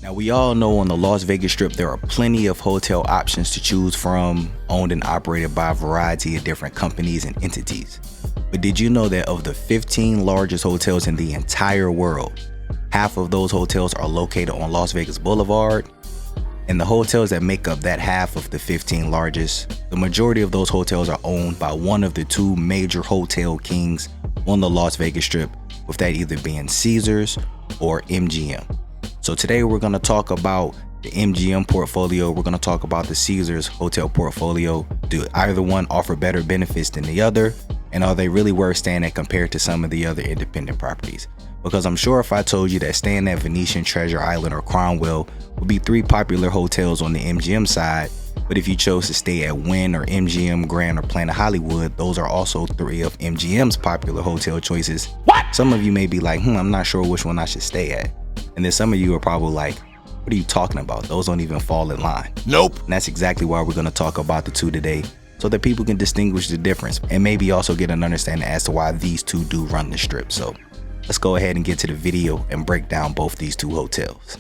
Now, we all know on the Las Vegas Strip, there are plenty of hotel options to choose from, owned and operated by a variety of different companies and entities. But did you know that of the 15 largest hotels in the entire world, half of those hotels are located on Las Vegas Boulevard? And the hotels that make up that half of the 15 largest, the majority of those hotels are owned by one of the two major hotel kings on the Las Vegas Strip, with that either being Caesars or MGM. So today we're going to talk about the MGM portfolio. We're going to talk about the Caesars hotel portfolio. Do either one offer better benefits than the other? And are they really worth staying at compared to some of the other independent properties? Because I'm sure if I told you that staying at Venetian, Treasure Island, or Cromwell would be three popular hotels on the MGM side, but if you chose to stay at Wynn or MGM Grand or Planet Hollywood, those are also three of MGM's popular hotel choices. What? Some of you may be like, I'm not sure which one I should stay at. And then some of you are probably like, what are you talking about? Those don't even fall in line. Nope. And that's exactly why we're going to talk about the two today, so that people can distinguish the difference and maybe also get an understanding as to why these two do run the strip. So let's go ahead and get to the video and break down both these two hotels.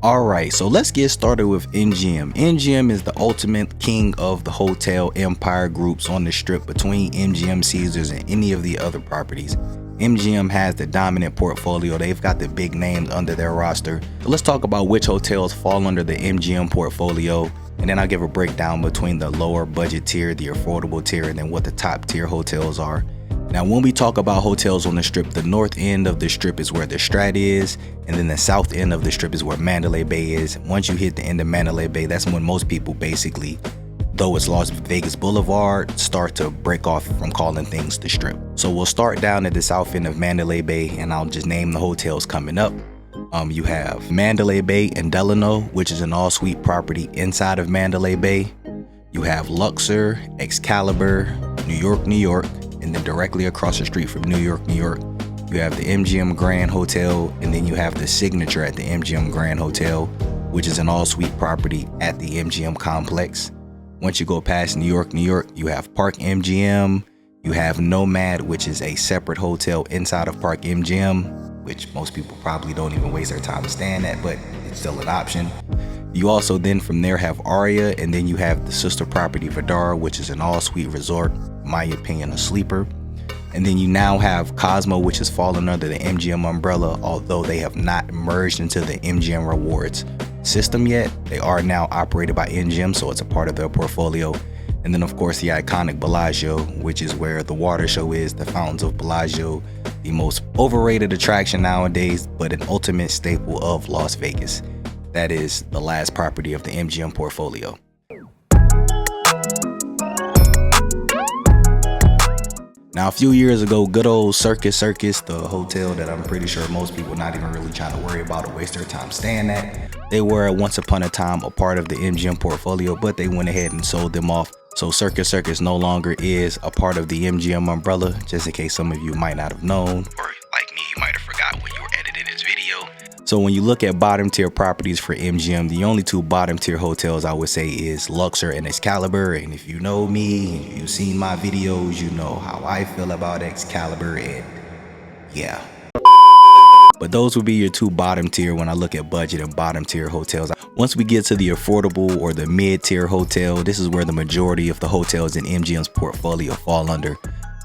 Alright, so let's get started with MGM. MGM is the ultimate king of the hotel empire groups on the strip between MGM, Caesars, and any of the other properties. MGM has the dominant portfolio. They've got the big names under their roster. So let's talk about which hotels fall under the MGM portfolio, and then I'll give a breakdown between the lower budget tier, the affordable tier, and then what the top tier hotels are. Now, when we talk about hotels on the strip, the north end of the strip is where the Strat is, and then the south end of the strip is where Mandalay Bay is. Once you hit the end of Mandalay Bay, that's when most people basically, though it's Las Vegas Boulevard, start to break off from calling things the strip. So we'll start down at the south end of Mandalay Bay, and I'll just name the hotels coming up. You have Mandalay Bay and Delano, which is an all-suite property inside of Mandalay Bay. You have Luxor, Excalibur, New York, New York, and then directly across the street from New York, New York, you have the MGM Grand Hotel, and then you have the Signature at the MGM Grand Hotel, which is an all-suite property at the MGM complex. Once you go past New York, New York, you have Park MGM, you have Nomad, which is a separate hotel inside of Park MGM, which most people probably don't even waste their time staying at, but it's still an option. You also then from there have Aria, and then you have the sister property Vdara, which is an all-suite resort, in my opinion, a sleeper. And then you now have Cosmo, which has fallen under the MGM umbrella, although they have not merged into the MGM Rewards system yet. They are now operated by MGM, so it's a part of their portfolio. And then of course the iconic Bellagio, which is where the water show is, the Fountains of Bellagio, the most overrated attraction nowadays, but an ultimate staple of Las Vegas. That is the last property of the MGM portfolio. Now, a few years ago, good old Circus, the hotel that I'm pretty sure most people not even really trying to worry about or waste their time staying at, they were once upon a time a part of the MGM portfolio, but they went ahead and sold them off. So Circus no longer is a part of the MGM umbrella, just in case some of you might not have known, or like me, you might have forgot when you were editing this video. So when you look at bottom tier properties for MGM, the only two bottom tier hotels I would say is Luxor and Excalibur. And if you know me, and you've seen my videos, you know how I feel about Excalibur, and yeah. But those would be your two bottom tier when I look at budget and bottom tier hotels. Once we get to the affordable or the mid tier hotel, this is where the majority of the hotels in MGM's portfolio fall under.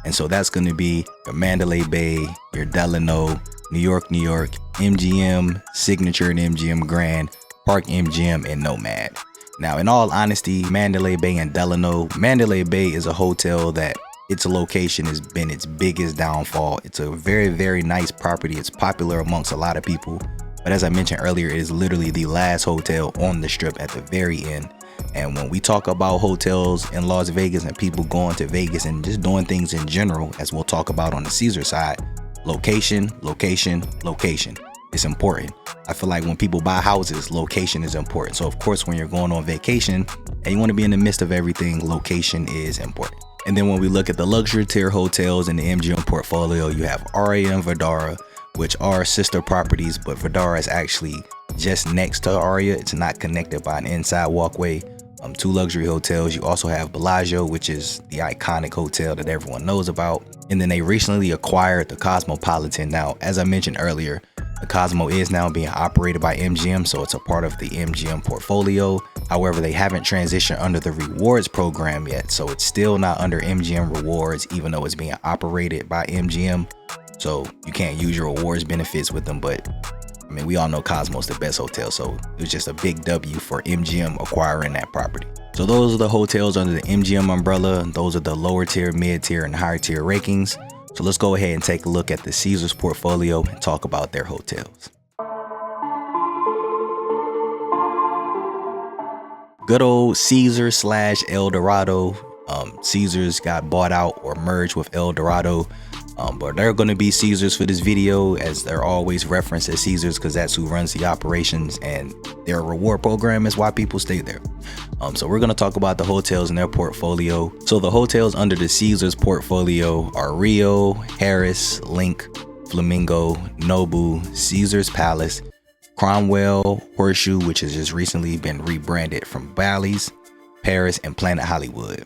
And so that's going to be your Mandalay Bay, your Delano, New York, New York, MGM, Signature and MGM Grand, Park MGM, and Nomad. Now, in all honesty, Mandalay Bay and Delano, Mandalay Bay is a hotel that its location has been its biggest downfall. It's a very, very nice property. It's popular amongst a lot of people. But as I mentioned earlier, it is literally the last hotel on the strip at the very end. And when we talk about hotels in Las Vegas and people going to Vegas and just doing things in general, as we'll talk about on the Caesar side, location, location, location. It's important. I feel like when people buy houses, location is important. So of course, when you're going on vacation and you want to be in the midst of everything, location is important. And then when we look at the luxury tier hotels in the MGM portfolio, you have Aria and Vdara, which are sister properties, but Vdara is actually just next to Aria. It's not connected by an inside walkway. 2 luxury hotels. You also have Bellagio, which is the iconic hotel that everyone knows about. And then they recently acquired the Cosmopolitan. Now, as I mentioned earlier, the Cosmo is now being operated by MGM, so it's a part of the MGM portfolio. However, they haven't transitioned under the rewards program yet, so it's still not under MGM rewards, even though it's being operated by MGM. So you can't use your rewards benefits with them, but I mean, we all know Cosmo's the best hotel, so it was just a big W for MGM acquiring that property. So those are the hotels under the MGM umbrella. Those are the lower tier, mid tier, and higher tier rankings. So let's go ahead and take a look at the Caesars portfolio and talk about their hotels. Good old Caesars / El Dorado. Caesars got bought out or merged with El Dorado. But they're going to be Caesars for this video, as they're always referenced as Caesars because that's who runs the operations, and their reward program is why people stay there. So we're going to talk about the hotels in their portfolio. So the hotels under the Caesars portfolio are Rio, Harris, Link, Flamingo, Nobu, Caesars Palace, Cromwell, Horseshoe, which has just recently been rebranded from Bally's, Paris, and Planet Hollywood.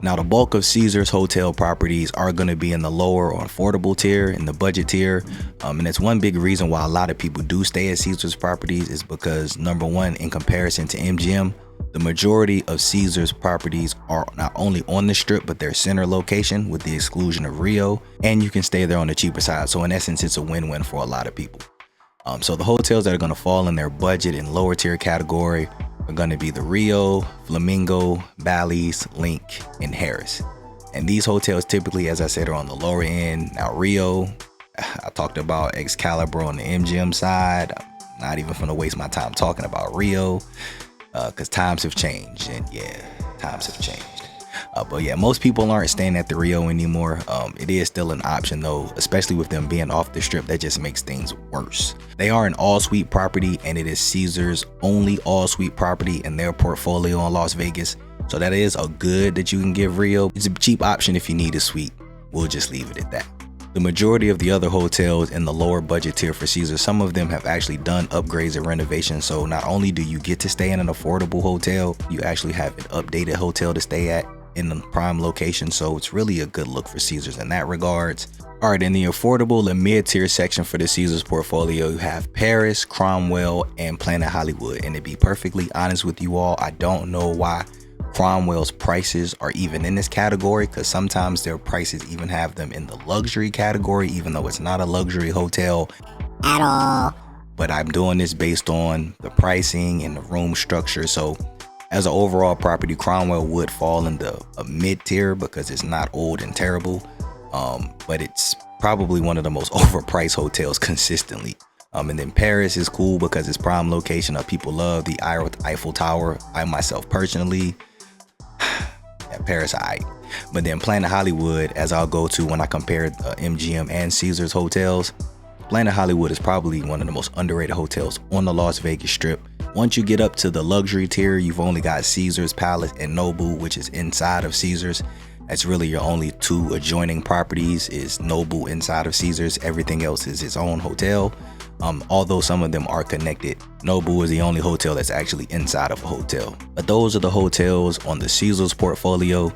Now, the bulk of Caesars hotel properties are going to be in the lower or affordable tier, in the budget tier. And it's one big reason why a lot of people do stay at Caesars properties is because, number one, in comparison to MGM, the majority of Caesars properties are not only on the strip, but their center location with the exclusion of Rio, and you can stay there on the cheaper side. So in essence, it's a win-win for a lot of people. So the hotels that are going to fall in their budget and lower tier category are going to be the Rio, Flamingo, Bally's, Link, and Harris. And these hotels typically, as I said, are on the lower end. Now Rio, I talked about Excalibur on the MGM side. I'm not even going to waste my time talking about Rio because times have changed, and yeah, times have changed. But yeah, most people aren't staying at the Rio anymore. It is still an option though, especially with them being off the strip. That just makes things worse. They are an all-suite property, and it is Caesars' only all-suite property in their portfolio in Las Vegas. So that is a good that you can give Rio. It's a cheap option if you need a suite. We'll just leave it at that. The majority of the other hotels in the lower budget tier for Caesars, some of them have actually done upgrades and renovations. So not only do you get to stay in an affordable hotel, you actually have an updated hotel to stay at in the prime location. So it's really a good look for Caesars in that regards. All right, in the affordable and mid-tier section for the Caesars portfolio, you have Paris, Cromwell, and Planet Hollywood. And to be perfectly honest with you all, I don't know why Cromwell's prices are even in this category, because sometimes their prices even have them in the luxury category, even though it's not a luxury hotel at all. But I'm doing this based on the pricing and the room structure. So as an overall property, Cromwell would fall in the mid-tier because it's not old and terrible, but it's probably one of the most overpriced hotels consistently. And then Paris is cool because it's prime location. People love the Eiffel Tower. I myself personally, yeah, Paris, alright. But then Planet Hollywood, as I'll go to when I compare MGM and Caesars hotels, Planet Hollywood is probably one of the most underrated hotels on the Las Vegas Strip. Once you get up to the luxury tier, you've only got Caesars Palace and Nobu, which is inside of Caesars. That's really your only two adjoining properties, is Nobu inside of Caesars. Everything else is its own hotel. Although some of them are connected, Nobu is the only hotel that's actually inside of a hotel. But those are the hotels on the Caesars portfolio.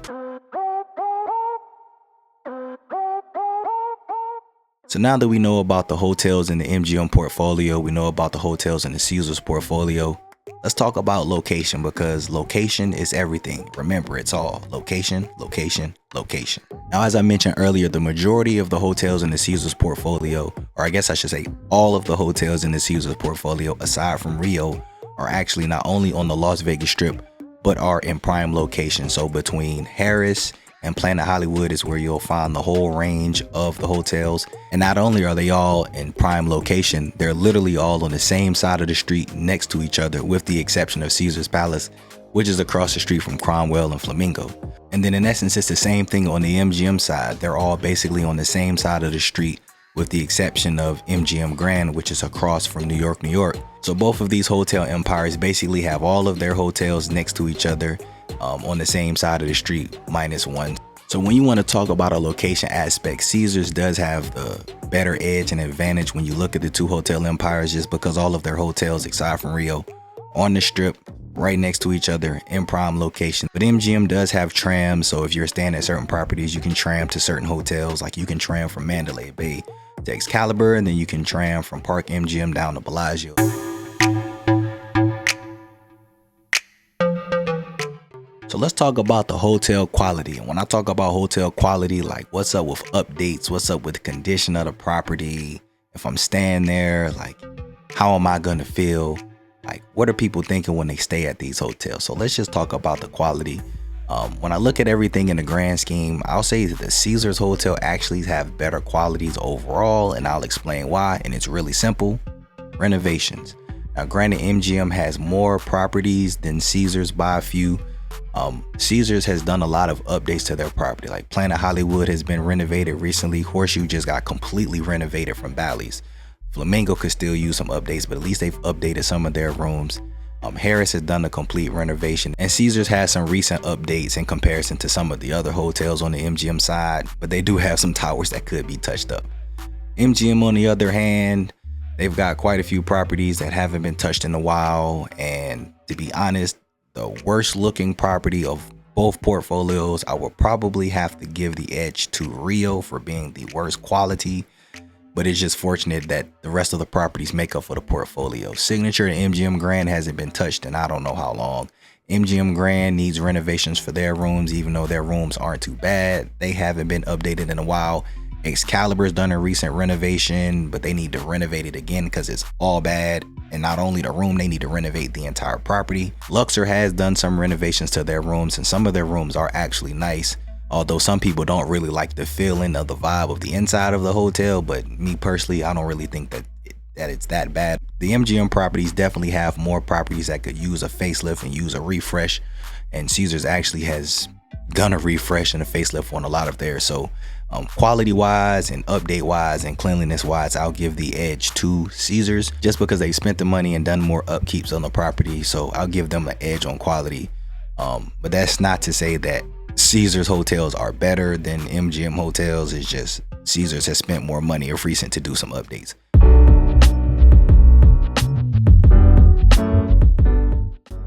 So now that we know about the hotels in the MGM portfolio, we know about the hotels in the Caesars portfolio, let's talk about location, because location is everything. Remember, it's all location, location, location. Now, as I mentioned earlier, the majority of the hotels in the Caesars portfolio, or I guess I should say all of the hotels in the Caesars portfolio, aside from Rio, are actually not only on the Las Vegas Strip, but are in prime location. So between Harris and Planet Hollywood is where you'll find the whole range of the hotels. And not only are they all in prime location, they're literally all on the same side of the street next to each other, with the exception of Caesars Palace, which is across the street from Cromwell and Flamingo. And then in essence, it's the same thing on the MGM side. They're all basically on the same side of the street, with the exception of MGM Grand, which is across from New York, New York. So both of these hotel empires basically have all of their hotels next to each other, on the same side of the street, minus one. So when you want to talk about a location aspect, Caesars does have the better edge and advantage when you look at the two hotel empires, just because all of their hotels, aside from Rio, on the strip, right next to each other in prime location. But MGM does have trams, so if you're staying at certain properties, you can tram to certain hotels. Like you can tram from Mandalay Bay to Excalibur, and then you can tram from Park MGM down to Bellagio. So let's talk about the hotel quality. And when I talk about hotel quality, like what's up with updates, what's up with the condition of the property, if I'm staying there, like how am I gonna feel? Like what are people thinking when they stay at these hotels? So let's just talk about the quality. When I look at everything in the grand scheme, I'll say that the Caesars Hotel actually have better qualities overall, and I'll explain why. And it's really simple: renovations. Now granted, MGM has more properties than Caesars by a few. Caesars has done a lot of updates to their property. Like Planet Hollywood has been renovated recently. Horseshoe just got completely renovated from Bally's. Flamingo could still use some updates, but at least they've updated some of their rooms. Harris has done a complete renovation, and Caesars has some recent updates in comparison to some of the other hotels on the MGM side, but they do have some towers that could be touched up. MGM, on the other hand, they've got quite a few properties that haven't been touched in a while, and to be honest, the worst looking property of both portfolios, I would probably have to give the edge to Rio for being the worst quality, but it's just fortunate that the rest of the properties make up for the portfolio. Signature and MGM Grand hasn't been touched in I don't know how long. MGM Grand needs renovations for their rooms, even though their rooms aren't too bad. They haven't been updated in a while. Excalibur's done a recent renovation, but they need to renovate it again because it's all bad. And not only the room, they need to renovate the entire property. Luxor has done some renovations to their rooms, and some of their rooms are actually nice. Although some people don't really like the feeling of the vibe of the inside of the hotel, but me personally, I don't really think that it's that bad. The MGM properties definitely have more properties that could use a facelift and use a refresh, and Caesars actually has done a refresh and a facelift on a lot of theirs. So quality wise and update wise and cleanliness wise, I'll give the edge to Caesars just because they spent the money and done more upkeeps on the property. So I'll give them an edge on quality. But that's not to say that Caesars hotels are better than MGM hotels. It's just Caesars has spent more money of recent to do some updates.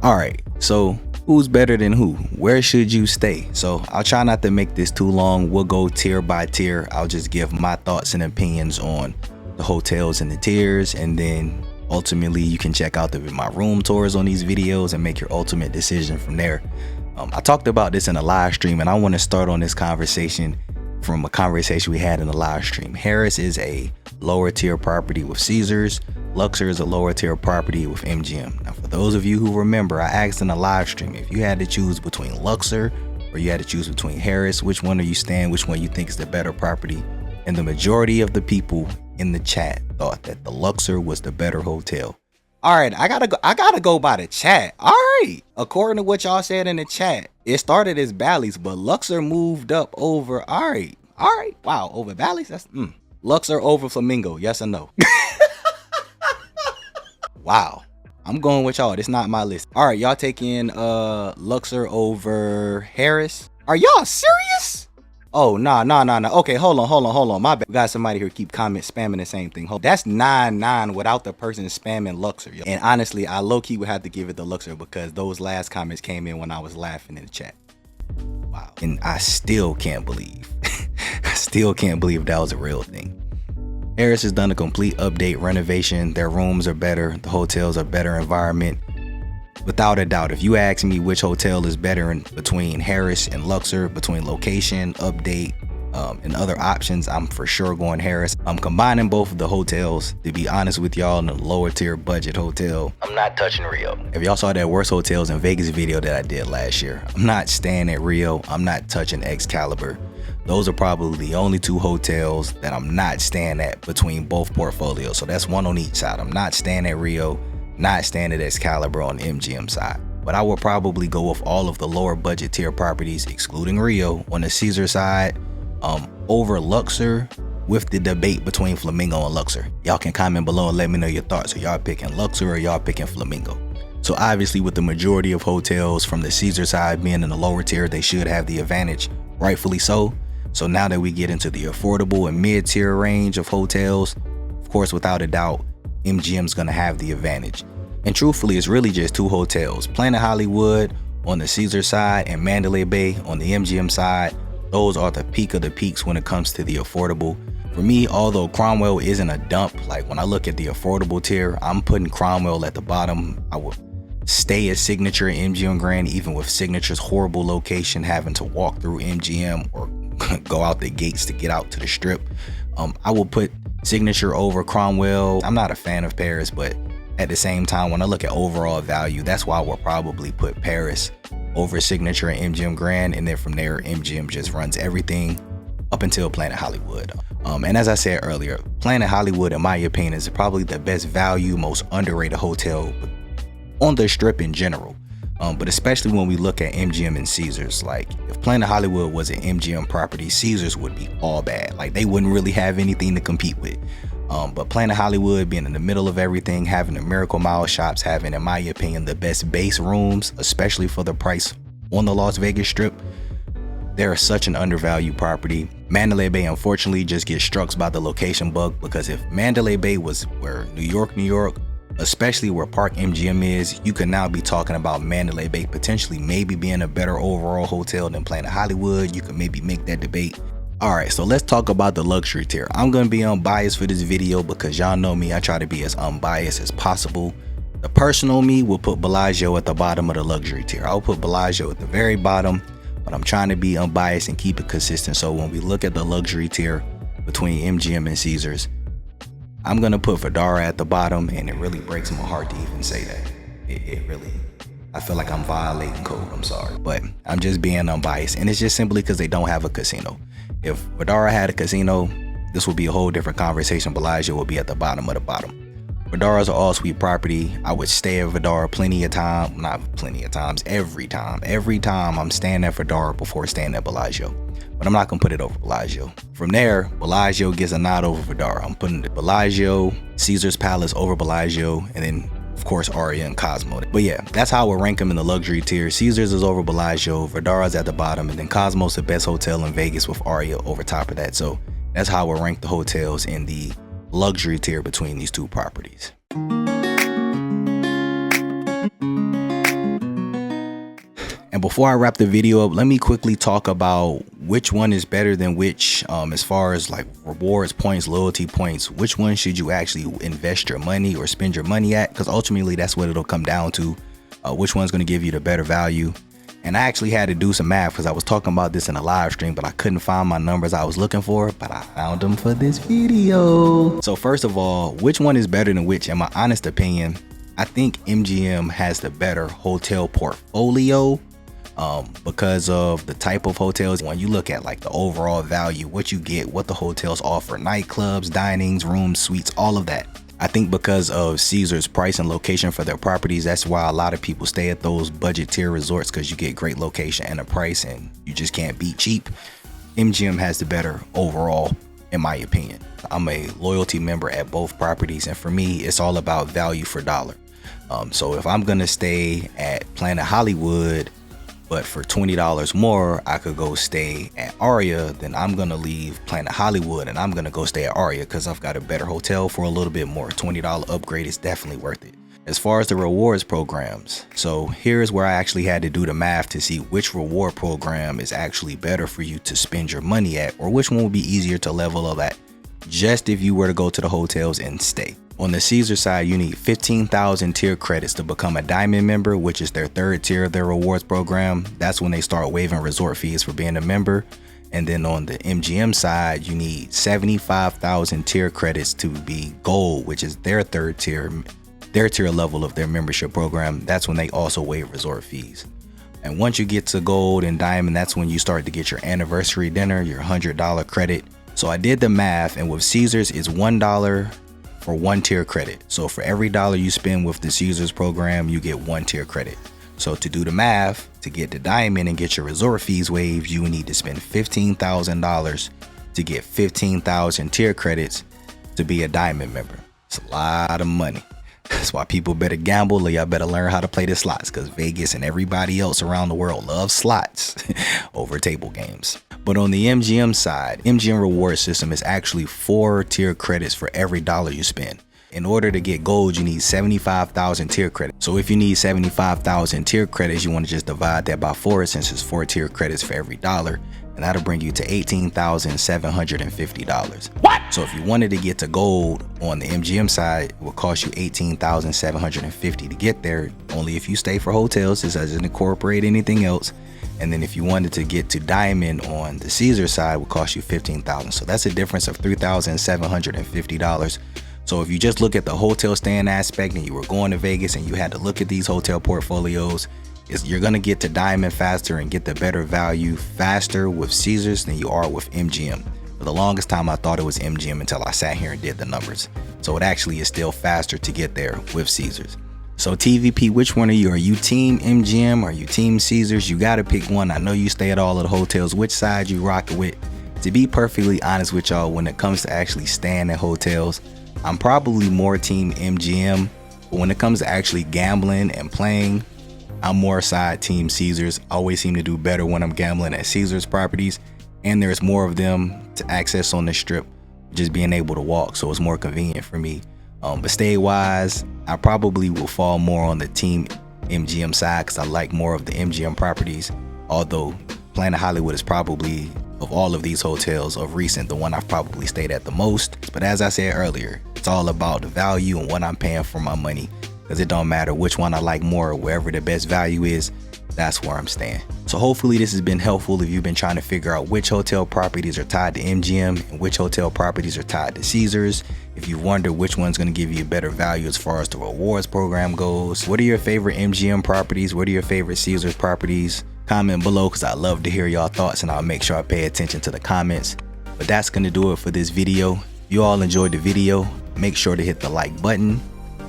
All right, so who's better than who? Where should you stay? So I'll try not to make this too long. We'll go tier by tier. I'll just give my thoughts and opinions on the hotels and the tiers, and then ultimately you can check out my room tours on these videos and make your ultimate decision from there. I talked about this in a live stream, and I want to start on this conversation from a conversation we had in the live stream. Harris is a lower tier property with Caesars. Luxor is a lower tier property with MGM. Now, for those of you who remember, I asked in a live stream, if you had to choose between Luxor or you had to choose between Harris, which one are you staying, which one you think is the better property? And the majority of the people in the chat thought that the Luxor was the better hotel. All right, I gotta go by the chat. All right, according to what y'all said in the chat, it started as Bally's, but Luxor moved up over. All right, wow, over Bally's. That's Luxor over Flamingo. Yes or no? Wow, I'm going with y'all. It's not my list. All right, y'all taking Luxor over Harris? Are y'all serious? Oh, nah. Okay, hold on. My bad. We got somebody here keep spamming the same thing. That's 9-9 without the person spamming Luxor. Yo. And honestly, I low-key would have to give it the Luxor because those last comments came in when I was laughing in the chat. Wow. And I still can't believe. That was a real thing. Harris has done a complete update renovation. Their rooms are better. The hotels are better environment. Without a doubt, if you ask me which hotel is better between Harris and Luxor, between location, update, and other options, I'm for sure going Harris. I'm combining both of the hotels. To be honest with y'all, in the lower tier budget hotel, I'm not touching Rio. If y'all saw that worst hotels in Vegas video that I did last year, I'm not staying at Rio. I'm not touching Excalibur. Those are probably the only two hotels that I'm not staying at between both portfolios. So that's one on each side. I'm not staying at Rio, not staying at Excalibur on the MGM side. But I will probably go with all of the lower budget tier properties, excluding Rio, on the Caesar side, over Luxor, with the debate between Flamingo and Luxor. Y'all can comment below and let me know your thoughts. Are y'all picking Luxor or y'all picking Flamingo? So obviously with the majority of hotels from the Caesar side being in the lower tier, they should have the advantage. rightfully so. So now that we get into the affordable and mid-tier range of hotels, of course, without a doubt, MGM's gonna have the advantage. And truthfully, it's really just two hotels, Planet Hollywood on the Caesars side and Mandalay Bay on the MGM side. Those are the peak of the peaks when it comes to the affordable. For me, although Cromwell isn't a dump, like when I look at the affordable tier, I'm putting Cromwell at the bottom. I would stay at Signature and MGM Grand, even with Signature's horrible location, having to walk through MGM or go out the gates to get out to the strip. I will put Signature over Cromwell. I'm not a fan of Paris, but at the same time, when I look at overall value, that's why we'll probably put Paris over Signature and MGM Grand, and then from there, MGM just runs everything up until Planet Hollywood. And as I said earlier, Planet Hollywood, in my opinion, is probably the best value, most underrated hotel on the strip in general. But especially when we look at MGM and Caesars, like if Planet Hollywood was an MGM property, Caesars would be all bad. Like they wouldn't really have anything to compete with. But Planet Hollywood being in the middle of everything, having the Miracle Mile shops, having, in my opinion, the best base rooms, especially for the price on the Las Vegas Strip, they're such an undervalued property. Mandalay Bay, unfortunately, just gets struck by the location bug, because if Mandalay Bay was where New York, especially where Park MGM is, you could now be talking about Mandalay Bay potentially maybe being a better overall hotel than Planet Hollywood. You could maybe make that debate. All right, so let's talk about the luxury tier. I'm gonna be unbiased for this video because y'all know me, I try to be as unbiased as possible. The personal me will put Bellagio at the bottom of the luxury tier. I'll put Bellagio at the very bottom, but I'm trying to be unbiased and keep it consistent. So when we look at the luxury tier between MGM and Caesars, I'm gonna put Vdara at the bottom, and it really breaks my heart to even say that. It really, I feel like I'm violating code, I'm sorry. But I'm just being unbiased, and it's just simply because they don't have a casino. If Vdara had a casino, this would be a whole different conversation. Bellagio would be at the bottom of the bottom. Vdara's an all-suite property. I would stay at Vdara every time. Every time I'm staying at Vdara before staying at Bellagio. But I'm not gonna put it over Bellagio. From there, Bellagio gets a nod over Vdara. I'm putting Bellagio, Caesars Palace over Bellagio, and then of course Aria and Cosmo. But yeah, that's how I would rank them in the luxury tier. Caesars is over Bellagio, Vdara's at the bottom, and then Cosmo's the best hotel in Vegas with Aria over top of that. So that's how I would rank the hotels in the luxury tier between these two properties. And before I wrap the video up, let me quickly talk about which one is better than which, as far as like rewards points, loyalty points. Which one should you actually invest your money or spend your money at? Because ultimately that's what it'll come down to. Which one's going to give you the better value? And I actually had to do some math because I was talking about this in a live stream, but I couldn't find my numbers I was looking for, but I found them for this video. So first of all, which one is better than which? In my honest opinion, I think MGM has the better hotel portfolio. Because of the type of hotels. When you look at like the overall value, what you get, what the hotels offer, nightclubs, dinings, rooms, suites, all of that. I think because of Caesars' price and location for their properties, that's why a lot of people stay at those budget tier resorts, because you get great location and a price and you just can't beat cheap. MGM has the better overall, in my opinion. I'm a loyalty member at both properties, and for me, it's all about value for dollar. So if I'm gonna stay at Planet Hollywood, but for $20 more, I could go stay at Aria, then I'm gonna leave Planet Hollywood and I'm gonna go stay at Aria because I've got a better hotel for a little bit more. $20 upgrade is definitely worth it. As far as the rewards programs, so here's where I actually had to do the math to see which reward program is actually better for you to spend your money at, or which one would be easier to level up at, just if you were to go to the hotels and stay. On the Caesar side, you need 15,000 tier credits to become a diamond member, which is their third tier of their rewards program. That's when they start waiving resort fees for being a member. And then on the MGM side, you need 75,000 tier credits to be gold, which is their third tier, their tier level of their membership program. That's when they also waive resort fees. And once you get to gold and diamond, that's when you start to get your anniversary dinner, your $100 credit. So I did the math, and with Caesars, it's $1 for one tier credit. So for every dollar you spend with the Caesars program, you get one tier credit. So to do the math, to get the diamond and get your resort fees waived, you would need to spend $15,000 to get 15,000 tier credits to be a diamond member. It's a lot of money. That's why people better gamble, or y'all better learn how to play the slots, because Vegas and everybody else around the world loves slots over table games. But on the MGM side, MGM reward system is actually 4 tier credits for every dollar you spend. In order to get gold, you need 75,000 tier credits. So if you need 75,000 tier credits, you want to just divide that by 4, since it's 4 tier credits for every dollar, and that'll bring you to $18,750. What? So if you wanted to get to gold on the MGM side, it would cost you $18,750 to get there, only if you stay for hotels. This doesn't incorporate anything else. And then if you wanted to get to diamond on the Caesars side, it would cost you $15,000. So that's a difference of $3,750. So if you just look at the hotel staying aspect and you were going to Vegas and you had to look at these hotel portfolios, you're going to get to diamond faster and get the better value faster with Caesars than you are with MGM. For the longest time, I thought it was MGM until I sat here and did the numbers. So it actually is still faster to get there with Caesars. So TVP, which one are you? Are you team MGM? Are you team Caesars? You got to pick one. I know you stay at all of the hotels. Which side you rock with? To be perfectly honest with y'all, when it comes to actually staying at hotels, I'm probably more team MGM. But when it comes to actually gambling and playing, I'm more side team Caesars. I always seem to do better when I'm gambling at Caesars properties, and there's more of them to access on the strip, just being able to walk, so it's more convenient for me. But stay wise, I probably will fall more on the team MGM side because I like more of the MGM properties, although Planet Hollywood is probably, of all of these hotels of recent, the one I've probably stayed at the most. But as I said earlier, it's all about the value and what I'm paying for my money, because it don't matter which one I like more, wherever the best value is, that's where I'm staying. So hopefully this has been helpful if you've been trying to figure out which hotel properties are tied to MGM and which hotel properties are tied to Caesars. If you wonder which one's going to give you a better value as far as the rewards program goes, what are your favorite MGM properties? What are your favorite Caesars properties? Comment below, because I love to hear y'all thoughts, and I'll make sure I pay attention to the comments. But that's going to do it for this video. If you all enjoyed the video, make sure to hit the like button,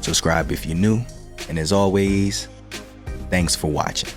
subscribe if you're new, and as always, thanks for watching.